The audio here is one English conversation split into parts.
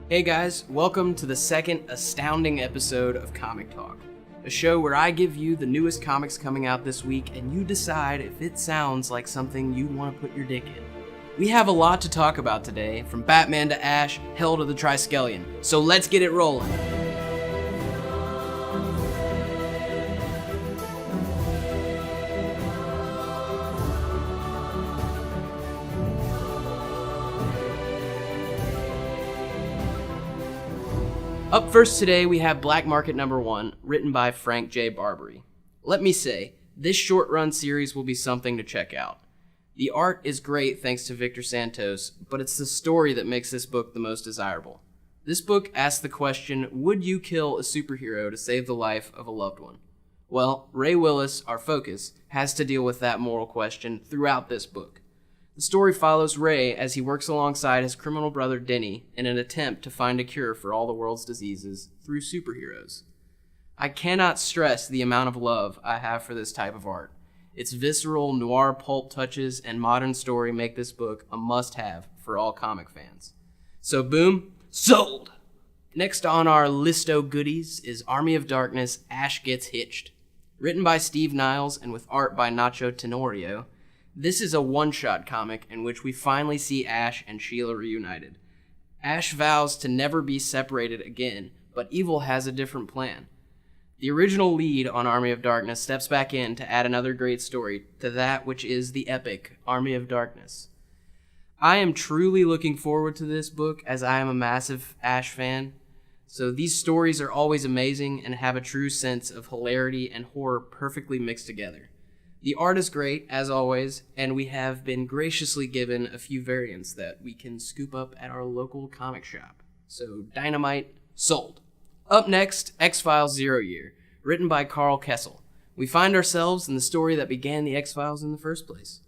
Hey guys, welcome to the second astounding episode of Comic Talk, a show where I give you the newest comics coming out this week and you decide if it sounds like something you want to put your dick in. We have a lot to talk about today, from Batman to Ash, Hell to the Triskelion, so let's get it rolling. Up first today, we have Black Market number 1, written by Frank J. Barbary. Let me say, this short-run series will be something to check out. The art is great thanks to Victor Santos, but it's the story that makes this book the most desirable. This book asks the question, would you kill a superhero to save the life of a loved one? Well, Ray Willis, our focus, has to deal with that moral question throughout this book. The story follows Ray as he works alongside his criminal brother Denny in an attempt to find a cure for all the world's diseases through superheroes. I cannot stress the amount of love I have for this type of art. Its visceral noir pulp touches and modern story make this book a must-have for all comic fans. So boom, sold! Next on our listo goodies is Army of Darkness, Ash Gets Hitched. Written by Steve Niles and with art by Nacho Tenorio, this is a one-shot comic in which we finally see Ash and Sheila reunited. Ash vows to never be separated again, but evil has a different plan. The original lead on Army of Darkness steps back in to add another great story to that which is the epic Army of Darkness. I am truly looking forward to this book as I am a massive Ash fan, so these stories are always amazing and have a true sense of hilarity and horror perfectly mixed together. The art is great, as always, and we have been graciously given a few variants that we can scoop up at our local comic shop. So, Dynamite, sold. Up next, XFiles 0 Year, written by Carl Kessel. We find ourselves in the story that began the X-Files in the first place.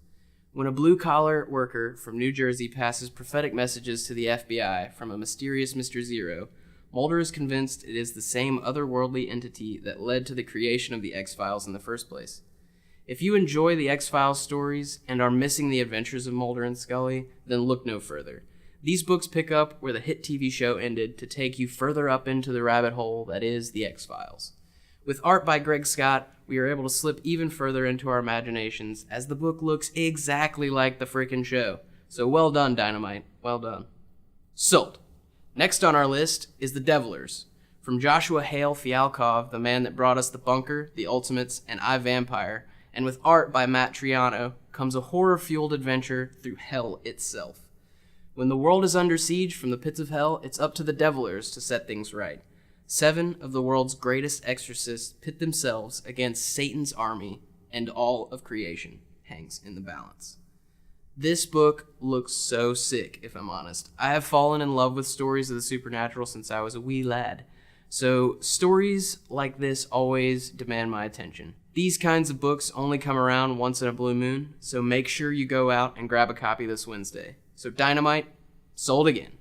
When a blue-collar worker from New Jersey passes prophetic messages to the FBI from a mysterious Mr. Zero, Mulder is convinced it is the same otherworldly entity that led to the creation of the X-Files in the first place. If you enjoy the X-Files stories and are missing the adventures of Mulder and Scully, then look no further. These books pick up where the hit TV show ended to take you further up into the rabbit hole that is the X-Files. With art by Greg Scott, we are able to slip even further into our imaginations as the book looks exactly like the frickin' show. So well done, Dynamite. Well done. Sold. Next on our list is The Devilers. From Joshua Hale Fialkov, the man that brought us The Bunker, The Ultimates, and I, Vampire, and with art by Matt Triano, comes a horror-fueled adventure through hell itself. When the world is under siege from the pits of hell, it's up to the Devilers to set things right. 7 of the world's greatest exorcists pit themselves against Satan's army, and all of creation hangs in the balance. This book looks so sick, if I'm honest. I have fallen in love with stories of the supernatural since I was a wee lad. So stories like this always demand my attention. These kinds of books only come around once in a blue moon, so make sure you go out and grab a copy this Wednesday. So Dynamite, sold again.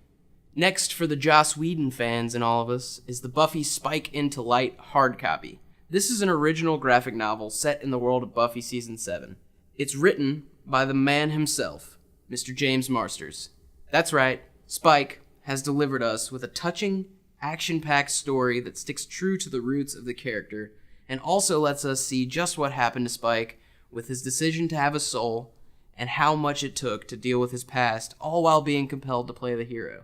Next, for the Joss Whedon fans in all of us, is the Buffy Spike Into Light hard copy. This is an original graphic novel set in the world of Buffy Season 7. It's written by the man himself, Mr. James Marsters. That's right, Spike has delivered us with a touching, action-packed story that sticks true to the roots of the character and also lets us see just what happened to Spike with his decision to have a soul and how much it took to deal with his past, all while being compelled to play the hero.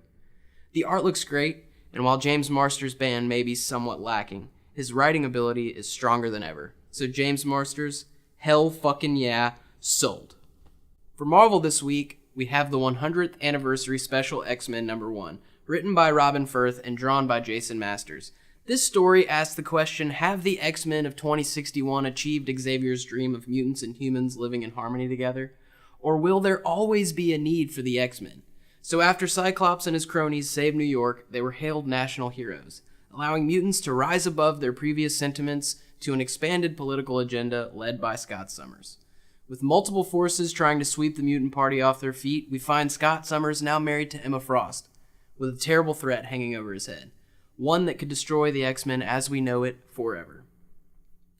The art looks great, and while James Marsters' band may be somewhat lacking, his writing ability is stronger than ever. So James Marsters, hell fucking yeah, sold. For Marvel this week, we have the 100th anniversary special X-Men number 1, written by Robin Firth and drawn by Jason Masters. This story asks the question, have the X-Men of 2061 achieved Xavier's dream of mutants and humans living in harmony together? Or will there always be a need for the X-Men? So after Cyclops and his cronies saved New York, they were hailed national heroes, allowing mutants to rise above their previous sentiments to an expanded political agenda led by Scott Summers. With multiple forces trying to sweep the mutant party off their feet, we find Scott Summers now married to Emma Frost, with a terrible threat hanging over his head. One that could destroy the X-Men as we know it forever.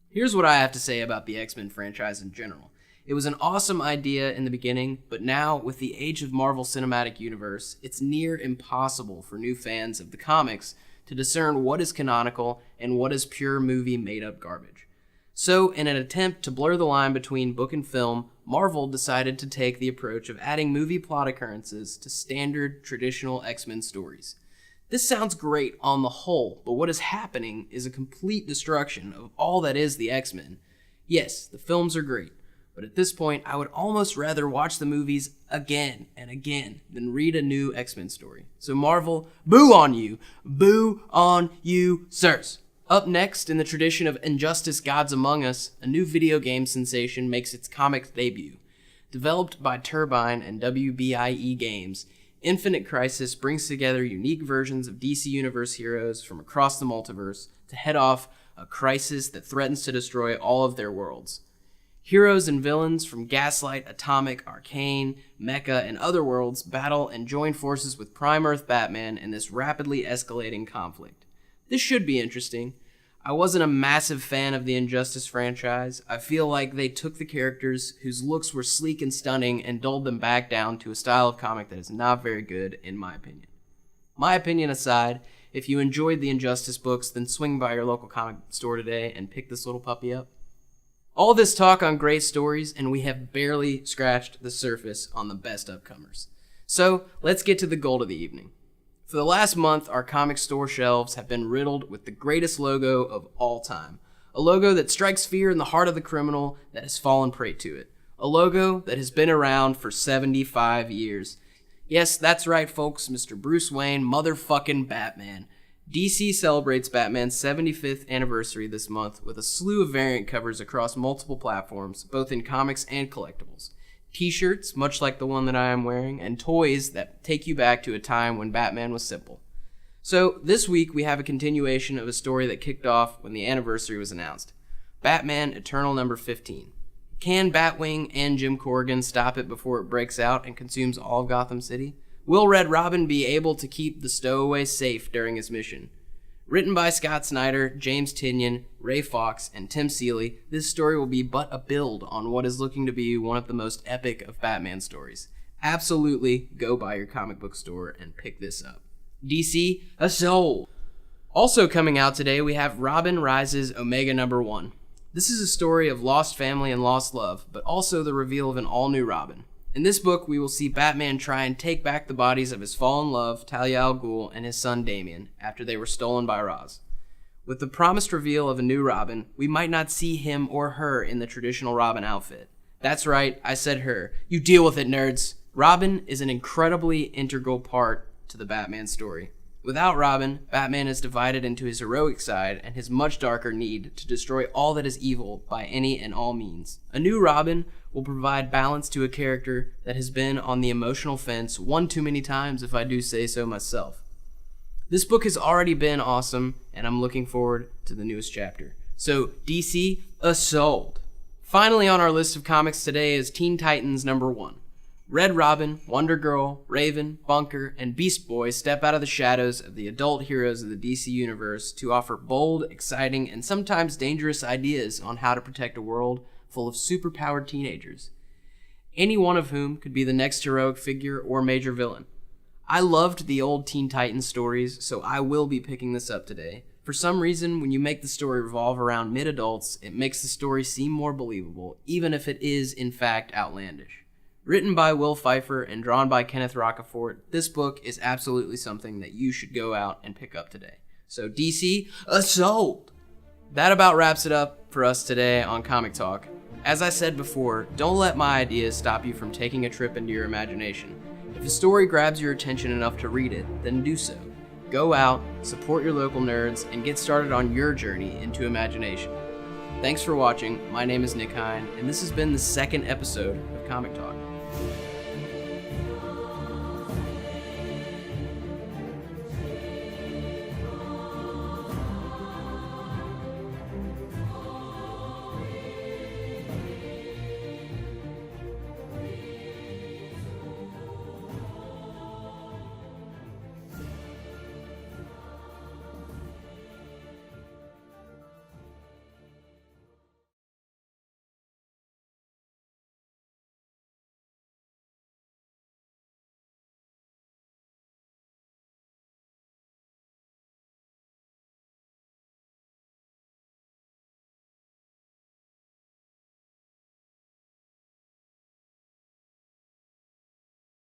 Here's what I have to say about the X-Men franchise in general. It was an awesome idea in the beginning, but now, with the age of Marvel Cinematic Universe, it's near impossible for new fans of the comics to discern what is canonical and what is pure movie made-up garbage. So, in an attempt to blur the line between book and film, Marvel decided to take the approach of adding movie plot occurrences to standard, traditional X-Men stories. This sounds great on the whole, but what is happening is a complete destruction of all that is the X-Men. Yes, the films are great, but at this point, I would almost rather watch the movies again and again than read a new X-Men story. So Marvel, boo on you! Boo on you, sirs! Up next, in the tradition of Injustice Gods Among Us, a new video game sensation makes its comics debut. Developed by Turbine and WBIE Games, Infinite Crisis brings together unique versions of DC Universe heroes from across the multiverse to head off a crisis that threatens to destroy all of their worlds. Heroes and villains from Gaslight, Atomic, Arcane, Mecha, and other worlds battle and join forces with Prime Earth Batman in this rapidly escalating conflict. This should be interesting. I wasn't a massive fan of the Injustice franchise. I feel like they took the characters whose looks were sleek and stunning and dulled them back down to a style of comic that is not very good, in my opinion. My opinion aside, if you enjoyed the Injustice books, then swing by your local comic store today and pick this little puppy up. All this talk on great stories, and we have barely scratched the surface on the best upcomers. So, let's get to the gold of the evening. For the last month, our comic store shelves have been riddled with the greatest logo of all time. A logo that strikes fear in the heart of the criminal that has fallen prey to it. A logo that has been around for 75 years. Yes, that's right, folks, Mr. Bruce Wayne, motherfucking Batman. DC celebrates Batman's 75th anniversary this month with a slew of variant covers across multiple platforms, both in comics and collectibles. T-shirts, much like the one that I am wearing, and toys that take you back to a time when Batman was simple. So, this week we have a continuation of a story that kicked off when the anniversary was announced. Batman Eternal number 15. Can Batwing and Jim Corrigan stop it before it breaks out and consumes all of Gotham City? Will Red Robin be able to keep the stowaway safe during his mission? Written by Scott Snyder, James Tynion, Ray Fawkes, and Tim Seeley, this story will be but a build on what is looking to be one of the most epic of Batman stories. Absolutely go by your comic book store and pick this up. DC, a soul! Also coming out today, we have Robin Rises Omega number 1. This is a story of lost family and lost love, but also the reveal of an all-new Robin. In this book, we will see Batman try and take back the bodies of his fallen love, Talia al Ghul, and his son Damian, after they were stolen by Ra's. With the promised reveal of a new Robin, we might not see him or her in the traditional Robin outfit. That's right, I said her. You deal with it, nerds! Robin is an incredibly integral part to the Batman story. Without Robin, Batman is divided into his heroic side and his much darker need to destroy all that is evil by any and all means. A new Robin will provide balance to a character that has been on the emotional fence one too many times, if I do say so myself. This book has already been awesome, and I'm looking forward to the newest chapter. So, DC, sold. Finally on our list of comics today is Teen Titans number 1. Red Robin, Wonder Girl, Raven, Bunker, and Beast Boy step out of the shadows of the adult heroes of the DC Universe to offer bold, exciting, and sometimes dangerous ideas on how to protect a world full of superpowered teenagers, any one of whom could be the next heroic figure or major villain. I loved the old Teen Titans stories, so I will be picking this up today. For some reason, when you make the story revolve around mid-adults, it makes the story seem more believable, even if it is, in fact, outlandish. Written by Will Pfeiffer and drawn by Kenneth Rocafort, this book is absolutely something that you should go out and pick up today. So DC, sold! That about wraps it up for us today on Comic Talk. As I said before, don't let my ideas stop you from taking a trip into your imagination. If a story grabs your attention enough to read it, then do so. Go out, support your local nerds, and get started on your journey into imagination. Thanks for watching. My name is Nick Hein, and this has been the second episode of Comic Talk.